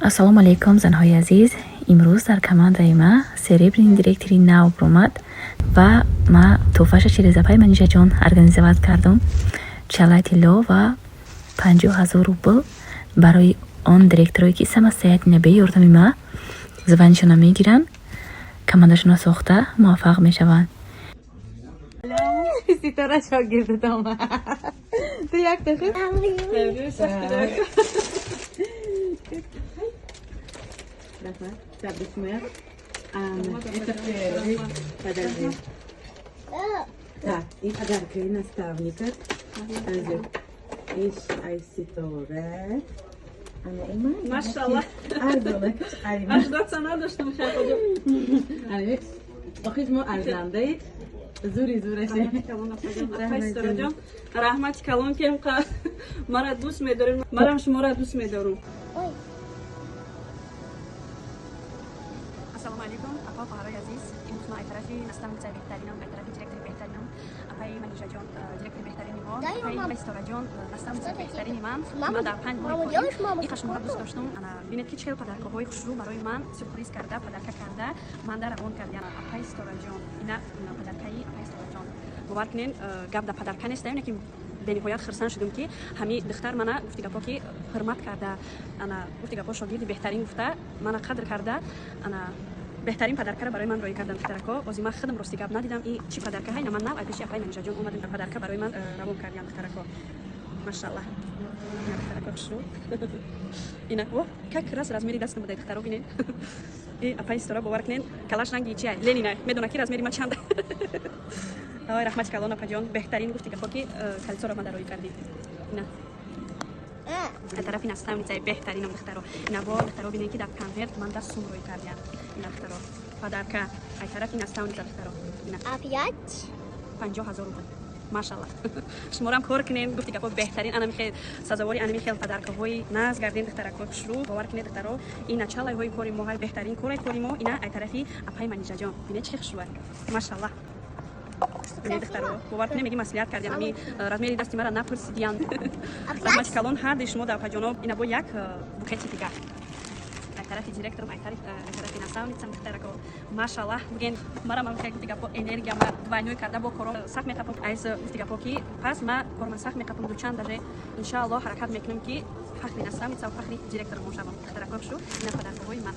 ассалому алайкум занҳои азиз. имрӯз дар командаи ма серебрин директори нав омад ва ма тӯҳфаша чирезапай манижаҷон организоват кардам. Чалати ло ва 50,000 рубл барои он директорое ки самостоятельно бе ёрдами ма забанишона мегиранд, командашона сохта муваффақ мешаванд. Ситора шогирдам. Ты як ты? Табрик моя. Это первый. Подожди. Так, и подарки наставника. Иш Айситора. Она има. Машалла. Арзонак. Аж даться надо, что мы сейчас пойдем. Алекс. Бахид мо арзандаи. Зури зураши. Рахмати калон кем ка мара дӯст медорем. Марам шуморо дӯст медорум. Ассалому алейкум, апа фаҳраи азиз. Имрӯз ма тарафи наставница беҳтаринам, тарафи директори беҳтаринам, апаи манижаҷон директори беҳтарини мо, апаи стораҷон наставница беҳтарини ман. Ман дар 5 моҳи иқа шуморо дӯст доштум. Бинед ки чӣ хел падаркаҳои хушрӯ барои ман сюрприз карда, падарка карда, манда равон кардан. Апаи стораҷон, ина падаркаи апаи стораҷон. Бовар кунед, гап дар падарка нест, ки бениҳоят хирсан шудам ки ҳами духтар мана гуфти гапо ки ҳурмат карда, ана гуфти гапо шогирди беҳтарин гуфта, мана қадр карда, ана беҳтарин падаркаро барои ман роӣ кардан духтарако. Ози ман худам рости гап надидам, и чӣ падарка ҳай, ман нав айпеши апай манижаҷон омадем дар падарка барои ман равон кардан духтарако. Машалла. Ина духтарако шуд. Ина о, как раз размери дастам будай духтаро бинед. И апай стора бовар кунед, калаш ранги чи ай, ленина, медона ки размери ма чанд. Авай рахмати калон апаҷон, беҳтарин гуфти гапо ки калисоро ма дароӣ кардид. Ина тарафи наставницаи беҳтаринам духтаро. Ина бо духтаро бинед ки дар конверт ман даст сум роӣ кардиам. Ина духтаро падарка ай тарафи наставница духтаро. Ина Опять? 50,000 рубл. Машалла. Шуморам кор кунем, гуфти гапо беҳтарин, ана мехел сазавори ана мехел падаркаҳои наз гарден духтарако хушрӯ бовар кунед духтаро. Ин началаҳои кори мо ҳай беҳтарин кори мо, ина ай тарафи апай манижаҷон. Бинед чӣ хушрӯ ай. Машалла. Бинед духтаро бовар кунем, меги маслиҳат кардем, ами размери дасти мара напурсидиян. Рахмати калон ҳар ди шумо дар апаҷоно, ина бо як букети дигар. Тарафи директорам, ай тарафи наставницам духтарако. Машалла, буген мара ман хел гуфти гапо энергия ма двойной карда бо кором сахт мекапам. Айс гуфти гапо ки пас ма корма сахт мекапам дучанд даже иншааллоҳ ҳаракат мекунам ки фахри наставница ва фахри директорам шавам. Духтарако шу ина падаркаҳои ман.